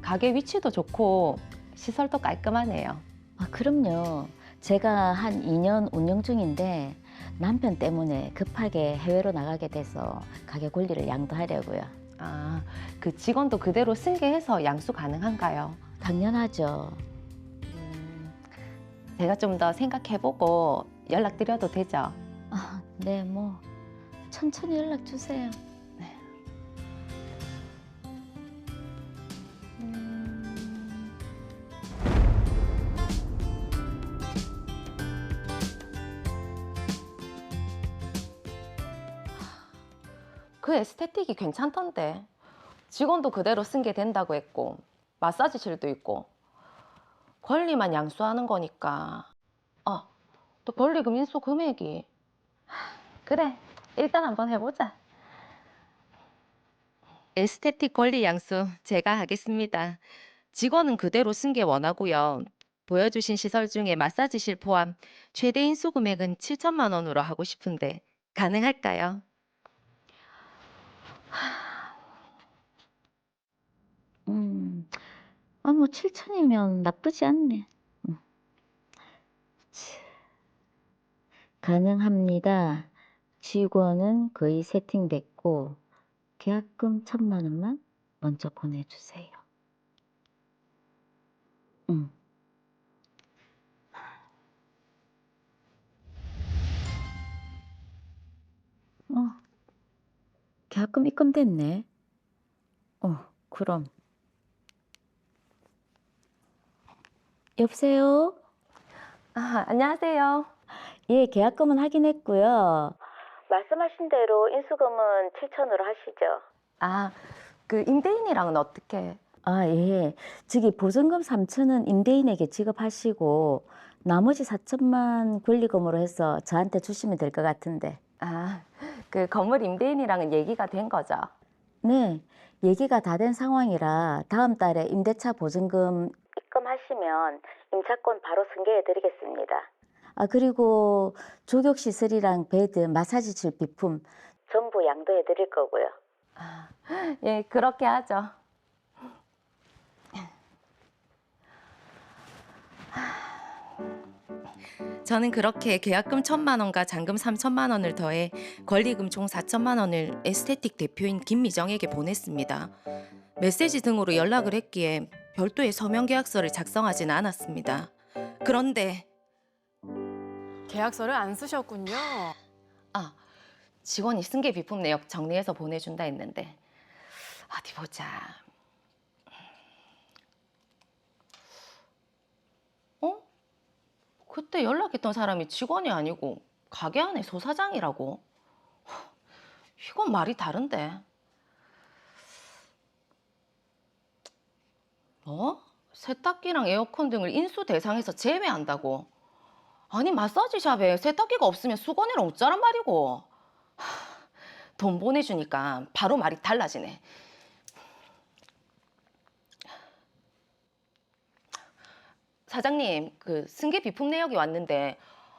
가게 위치도 좋고 시설도 깔끔하네요. 아, 그럼요. 제가 한 2년 운영 중인데 남편 때문에 급하게 해외로 나가게 돼서 가게 관리를 양도하려고요. 아, 그 직원도 그대로 승계해서 양수 가능한가요? 당연하죠. 제가 좀 더 생각해보고 연락드려도 되죠? 아, 네, 뭐 천천히 연락 주세요. 그 에스테틱이 괜찮던데. 직원도 그대로 승계된다고 했고 마사지실도 있고 권리만 양수하는 거니까. 아, 또 권리금 인수 금액이. 그래, 일단 한번 해보자. 에스테틱 권리 양수 제가 하겠습니다. 직원은 그대로 승계 원하고요. 보여주신 시설 중에 마사지실 포함 최대 인수 금액은 7천만 원으로 하고 싶은데 가능할까요? 뭐 7천이면 나쁘지 않네. 음, 가능합니다. 직원은 거의 세팅됐고 계약금 1,000만 원만 먼저 보내주세요. 음. 어, 계약금 입금됐네. 그럼. 여보세요? 아, 안녕하세요. 예, 계약금은 확인했고요. 말씀하신 대로 인수금은 7천으로 하시죠. 아, 그 임대인이랑은 어떻게? 아, 예. 저기 보증금 3천은 임대인에게 지급하시고 나머지 4천만 권리금으로 해서 저한테 주시면 될 것 같은데. 아, 그 건물 임대인이랑은 얘기가 된 거죠? 네, 얘기가 다 된 상황이라 다음 달에 임대차 보증금 입금하시면 임차권 바로 승계해 드리겠습니다. 아, 그리고 조격시설이랑 베드, 마사지실 비품 전부 양도해 드릴 거고요. 아, 예, 그렇게 하죠. 저는 그렇게 계약금 1,000만 원과 잔금 3천만 원을 더해 권리금 총 4천만 원을 에스테틱 대표인 김미정에게 보냈습니다. 메시지 등으로 연락을 했기에 별도의 서명 계약서를 작성하진 않았습니다. 그런데 계약서를 안 쓰셨군요. 아, 직원이 승계 비품 내역 정리해서 보내준다 했는데 어디 보자. 어? 그때 연락했던 사람이 직원이 아니고 가게 안에 소사장이라고? 이건 말이 다른데. 뭐? 세탁기랑 에어컨 등을 인수 대상에서 제외한다고? 아니 마사지샵에 세탁기가 없으면 수건이랑 어쩌란 말이고. 돈 보내주니까 바로 말이 달라지네. 사장님, 그 승계 비품 내역이 왔는데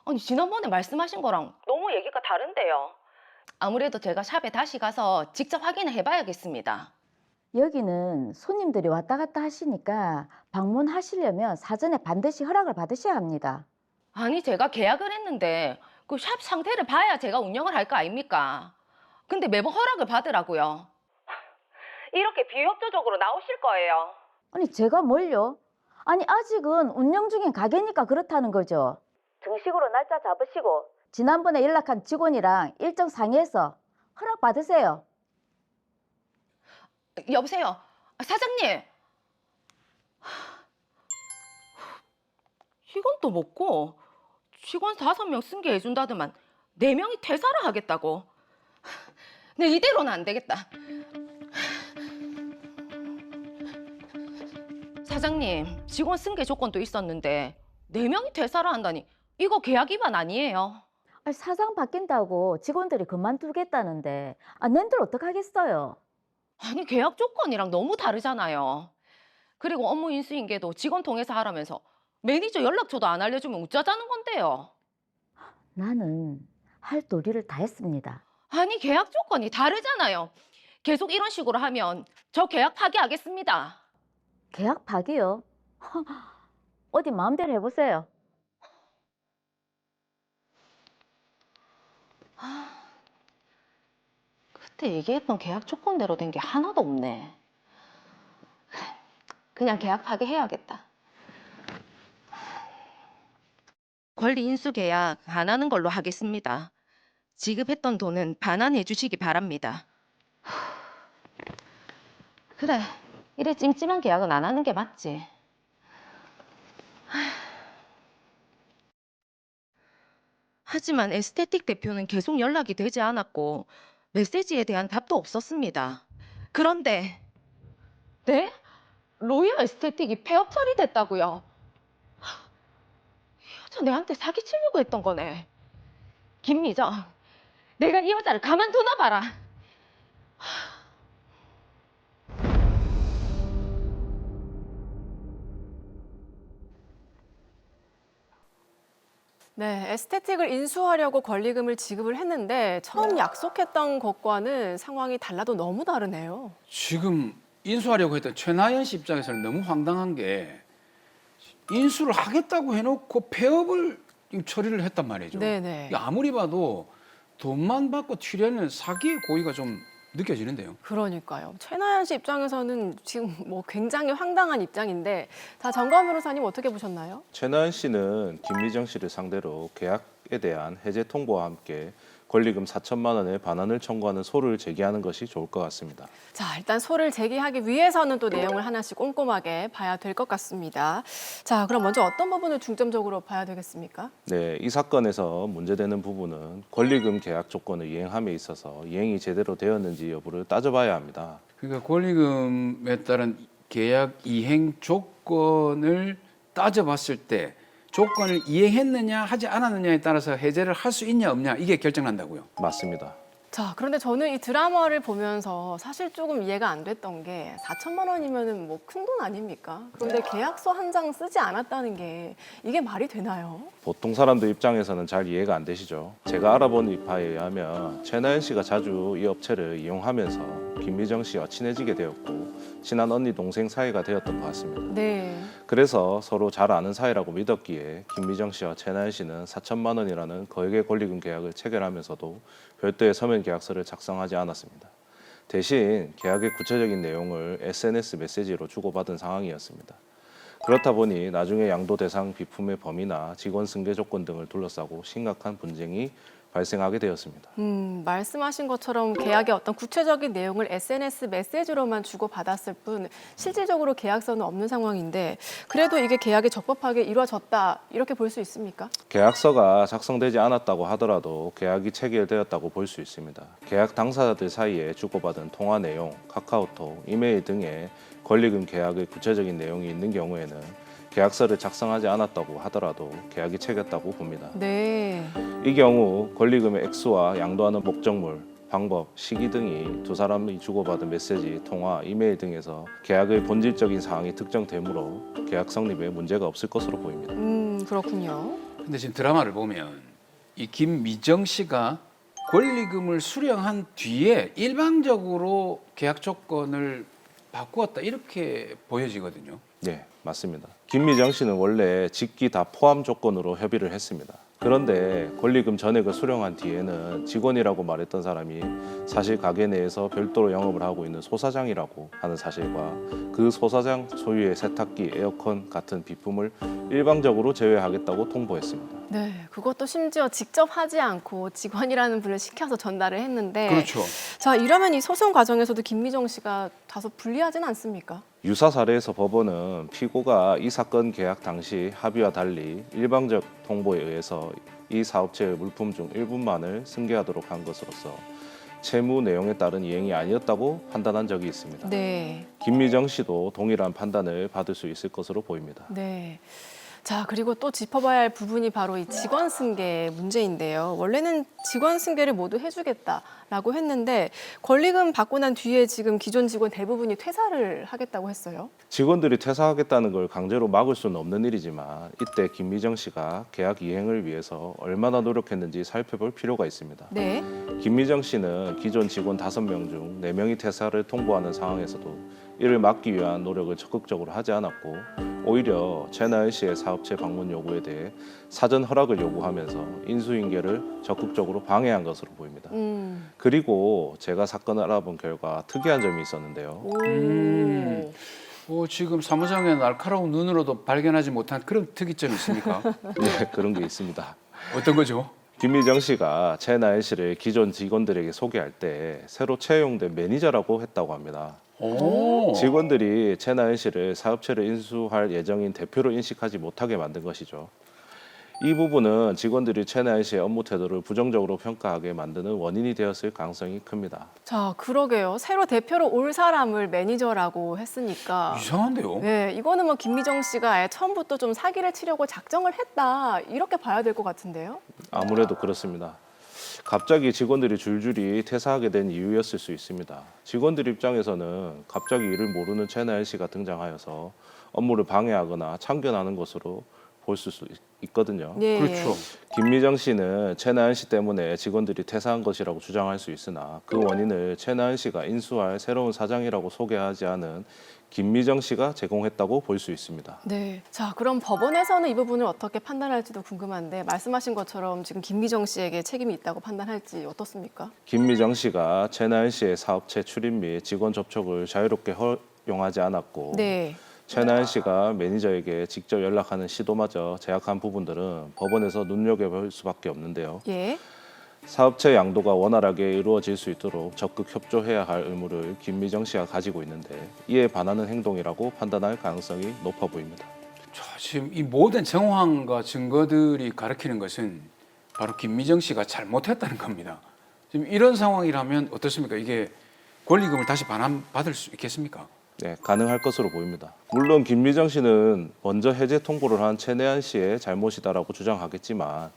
아니 지난번에 말씀하신 거랑 너무 얘기가 다른데요. 아무래도 제가 샵에 다시 가서 직접 확인을 해봐야겠습니다. 여기는 손님들이 왔다 갔다 하시니까 방문하시려면 사전에 반드시 허락을 받으셔야 합니다. 아니 제가 계약을 했는데 그 샵 상태를 봐야 제가 운영을 할 거 아닙니까? 근데 매번 허락을 받으라고요. 이렇게 비협조적으로 나오실 거예요. 아니, 제가 뭘요? 아니, 아직은 운영 중인 가게니까 그렇다는 거죠. 정식으로 날짜 잡으시고 지난번에 연락한 직원이랑 일정 상의해서 허락 받으세요. 여보세요, 사장님. 이건 또 뭐고? 직원 5명 승계해준다더만 4명이 퇴사를 하겠다고. 네, 이대로는 안 되겠다. 사장님, 직원 승계 조건도 있었는데 4명이 퇴사를 한다니 이거 계약 위반 아니에요? 아니, 사장 바뀐다고 직원들이 그만두겠다는데 낸들 어떡하겠어요? 아니 계약 조건이랑 너무 다르잖아요. 그리고 업무 인수인계도 직원 통해서 하라면서 매니저 연락처도 안 알려주면 어쩌자는 건데요. 나는 할 도리를 다 했습니다. 아니 계약 조건이 다르잖아요. 계속 이런 식으로 하면 저 계약 파기하겠습니다. 계약 파기요? 어디 마음대로 해보세요. 그때 얘기했던 계약 조건대로 된 게 하나도 없네. 그냥 계약 파기해야겠다. 권리 인수 계약 안 하는 걸로 하겠습니다. 지급했던 돈은 반환해 주시기 바랍니다. 그래, 이래 찜찜한 계약은 안 하는 게 맞지. 하지만 에스테틱 대표는 계속 연락이 되지 않았고 메시지에 대한 답도 없었습니다. 그런데 네? 로이어 에스테틱이 폐업 처리됐다고요? 이 여자 내한테 사기치려고 했던 거네. 김미정, 내가 이 여자를 가만두나 봐라. 네, 에스테틱을 인수하려고 권리금을 지급을 했는데 처음 약속했던 것과는 상황이 달라도 너무 다르네요. 지금 인수하려고 했던 최나연 씨 입장에서는 너무 황당한 게 인수를 하겠다고 해놓고 폐업을 처리를 했단 말이죠. 네네. 이게 아무리 봐도 돈만 받고 튀려는 사기의 고의가 좀 느껴지는데요. 그러니까요. 최나연 씨 입장에서는 지금 뭐 굉장히 황당한 입장인데 자, 정관 변호사님 어떻게 보셨나요? 최나연 씨는 김미정 씨를 상대로 계약에 대한 해제 통보와 함께 권리금 4천만 원의 반환을 청구하는 소를 제기하는 것이 좋을 것 같습니다. 자, 일단 소를 제기하기 위해서는 또 내용을 하나씩 꼼꼼하게 봐야 될 것 같습니다. 자, 그럼 먼저 어떤 부분을 중점적으로 봐야 되겠습니까? 네, 이 사건에서 문제되는 부분은 권리금 계약 조건을 이행함에 있어서 이행이 제대로 되었는지 여부를 따져봐야 합니다. 그러니까 권리금에 따른 계약 이행 조건을 따져봤을 때 조건을 이행했느냐 하지 않았느냐에 따라서 해제를 할 수 있냐 없냐 이게 결정난다고요. 맞습니다. 자, 그런데 저는 이 드라마를 보면서 사실 조금 이해가 안 됐던 게 4천만 원이면은 뭐 큰 돈 아닙니까? 그런데 계약서 한 장 쓰지 않았다는 게 이게 말이 되나요? 보통 사람들 입장에서는 잘 이해가 안 되시죠. 제가 알아본 바에 의하면 최나연 씨가 자주 이 업체를 이용하면서 김미정 씨와 친해지게 되었고 친한 언니 동생 사이가 되었던 것 같습니다. 네. 그래서 서로 잘 아는 사이라고 믿었기에 김미정 씨와 최나연 씨는 4천만 원이라는 거액의 권리금 계약을 체결하면서도 별도의 서면 계약서를 작성하지 않았습니다. 대신 계약의 구체적인 내용을 SNS 메시지로 주고받은 상황이었습니다. 그렇다 보니 나중에 양도 대상 비품의 범위나 직원 승계 조건 등을 둘러싸고 심각한 분쟁이 발생하게 되었습니다. 말씀하신 것처럼 계약의 어떤 구체적인 내용을 SNS 메시지로만 주고받았을 뿐 실질적으로 계약서는 없는 상황인데 그래도 이게 계약이 적법하게 이루어졌다 이렇게 볼 수 있습니까? 계약서가 작성되지 않았다고 하더라도 계약이 체결되었다고 볼 수 있습니다. 계약 당사자들 사이에 주고받은 통화 내용, 카카오톡, 이메일 등의 권리금 계약의 구체적인 내용이 있는 경우에는 계약서를 작성하지 않았다고 하더라도 계약이 체결됐다고 봅니다. 네. 이 경우 권리금의 액수와 양도하는 목적물, 방법, 시기 등이 두 사람이 주고받은 메시지, 통화, 이메일 등에서 계약의 본질적인 사항이 특정되므로 계약 성립에 문제가 없을 것으로 보입니다. 그렇군요. 근데 지금 드라마를 보면 이 김미정 씨가 권리금을 수령한 뒤에 일방적으로 계약 조건을 바꾸었다 이렇게 보여지거든요. 네, 맞습니다. 김미정 씨는 원래 직기 다 포함 조건으로 협의를 했습니다. 그런데 권리금 전액을 수령한 뒤에는 직원이라고 말했던 사람이 사실 가게 내에서 별도로 영업을 하고 있는 소사장이라고 하는 사실과 그 소사장 소유의 세탁기, 에어컨 같은 비품을 일방적으로 제외하겠다고 통보했습니다. 네, 그것도 심지어 직접 하지 않고 직원이라는 분을 시켜서 전달을 했는데 그렇죠. 자, 이러면 이 소송 과정에서도 김미정 씨가 다소 불리하진 않습니까? 유사 사례에서 법원은 피고가 이 사건 계약 당시 합의와 달리 일방적 통보에 의해서 이 사업체의 물품 중 일부만을 승계하도록 한 것으로서 채무 내용에 따른 이행이 아니었다고 판단한 적이 있습니다. 네. 김미정 씨도 동일한 판단을 받을 수 있을 것으로 보입니다. 네. 자, 그리고 또 짚어봐야 할 부분이 바로 이 직원 승계 문제인데요. 원래는 직원 승계를 모두 해주겠다라고 했는데 권리금 받고 난 뒤에 지금 기존 직원 대부분이 퇴사를 하겠다고 했어요. 직원들이 퇴사하겠다는 걸 강제로 막을 수는 없는 일이지만 이때 김미정 씨가 계약 이행을 위해서 얼마나 노력했는지 살펴볼 필요가 있습니다. 네. 김미정 씨는 기존 직원 5명 중 4명이 퇴사를 통보하는 상황에서도 이를 막기 위한 노력을 적극적으로 하지 않았고 오히려 최나연 씨의 사업체 방문 요구에 대해 사전 허락을 요구하면서 인수인계를 적극적으로 방해한 것으로 보입니다. 그리고 제가 사건을 알아본 결과 특이한 점이 있었는데요. 지금 사무장의 날카로운 눈으로도 발견하지 못한 그런 특이점이 있습니까? 네, 그런 게 있습니다. 어떤 거죠? 김미정 씨가 최나연 씨를 기존 직원들에게 소개할 때 새로 채용된 매니저라고 했다고 합니다. 직원들이 최나연 씨를 사업체를 인수할 예정인 대표로 인식하지 못하게 만든 것이죠. 이 부분은 직원들이 최나연 씨의 업무 태도를 부정적으로 평가하게 만드는 원인이 되었을 가능성이 큽니다. 자, 그러게요. 새로 대표로 올 사람을 매니저라고 했으니까. 이상한데요? 네, 이거는 뭐 김미정 씨가 아예 처음부터 좀 사기를 치려고 작정을 했다 이렇게 봐야 될 것 같은데요. 아무래도 그렇습니다. 갑자기 직원들이 줄줄이 퇴사하게 된 이유였을 수 있습니다. 직원들 입장에서는 갑자기 이를 모르는 최나연 씨가 등장하여서 업무를 방해하거나 참견하는 것으로 볼 수 있거든요. 예. 그렇죠. 김미정 씨는 최나연 씨 때문에 직원들이 퇴사한 것이라고 주장할 수 있으나 그 원인을 최나연 씨가 인수할 새로운 사장이라고 소개하지 않은 김미정 씨가 제공했다고 볼 수 있습니다. 네. 자, 그럼 법원에서는 이 부분을 어떻게 판단할지도 궁금한데 말씀하신 것처럼 지금 김미정 씨에게 책임이 있다고 판단할지 어떻습니까? 김미정 씨가 최나연 씨의 사업체 출입 및 직원 접촉을 자유롭게 허용하지 않았고 네. 최나연 씨가 매니저에게 직접 연락하는 시도마저 제약한 부분들은 법원에서 눈여겨볼 수밖에 없는데요. 예. 사업체 양도가 원활하게 이루어질 수 있도록 적극 협조해야 할 의무를 김미정 씨가 가지고 있는데 이에 반하는 행동이라고 판단할 가능성이 높아 보입니다. 자, 지금 이 모든 정황과 증거들이 가리키는 것은 바로 김미정 씨가 잘못했다는 겁니다. 지금 이런 상황이라면 어떻습니까? 이게 권리금을 다시 반환받을 수 있겠습니까? 네, 가능할 것으로 보입니다. 물론 김미정 씨는 먼저 해제 통보를 한 최나연 씨의 잘못이다라고 주장하겠지만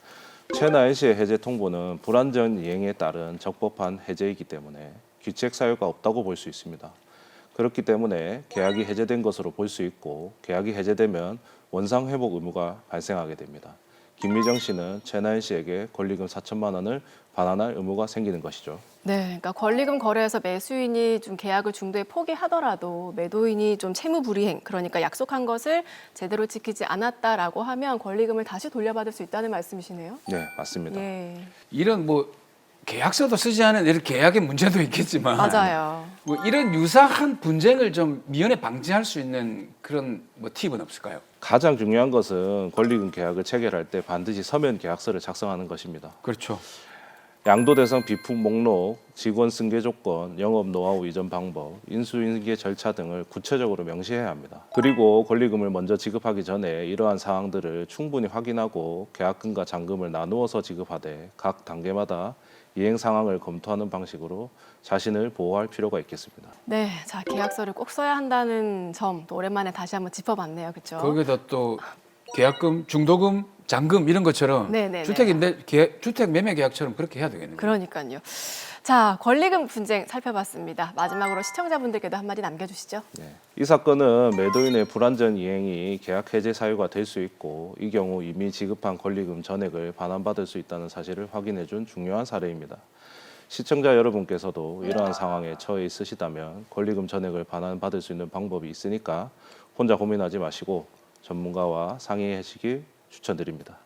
최나연 씨의 해제 통보는 불완전 이행에 따른 적법한 해제이기 때문에 귀책 사유가 없다고 볼 수 있습니다. 그렇기 때문에 계약이 해제된 것으로 볼 수 있고 계약이 해제되면 원상 회복 의무가 발생하게 됩니다. 김미정 씨는 최나연 씨에게 권리금 4천만 원을 반환할 의무가 생기는 것이죠. 네, 그러니까 권리금 거래에서 매수인이 좀 계약을 중도에 포기하더라도 매도인이 좀 채무불이행, 그러니까 약속한 것을 제대로 지키지 않았다라고 하면 권리금을 다시 돌려받을 수 있다는 말씀이시네요. 네, 맞습니다. 예, 이런 뭐 계약서도 쓰지 않은 이런 계약의 문제도 있겠지만 맞아요. 뭐 이런 유사한 분쟁을 좀 미연에 방지할 수 있는 그런 뭐 팁은 없을까요? 가장 중요한 것은 권리금 계약을 체결할 때 반드시 서면 계약서를 작성하는 것입니다. 그렇죠. 양도 대상 비품 목록, 직원 승계 조건, 영업 노하우 이전 방법, 인수인계 절차 등을 구체적으로 명시해야 합니다. 그리고 권리금을 먼저 지급하기 전에 이러한 사항들을 충분히 확인하고 계약금과 잔금을 나누어서 지급하되 각 단계마다 이행 상황을 검토하는 방식으로 자신을 보호할 필요가 있겠습니다. 네, 자 계약서를 꼭 써야 한다는 점 또 오랜만에 다시 한번 짚어봤네요, 그렇죠? 거기다 또 계약금, 중도금, 잔금 이런 것처럼 네네네. 주택 매매 계약처럼 그렇게 해야 되겠네요. 그러니까요. 자, 권리금 분쟁 살펴봤습니다. 마지막으로 시청자분들께도 한마디 남겨주시죠. 네. 이 사건은 매도인의 불완전 이행이 계약 해제 사유가 될 수 있고 이 경우 이미 지급한 권리금 전액을 반환받을 수 있다는 사실을 확인해준 중요한 사례입니다. 시청자 여러분께서도 이러한 상황에 처해 있으시다면 권리금 전액을 반환받을 수 있는 방법이 있으니까 혼자 고민하지 마시고 전문가와 상의하시길 추천드립니다.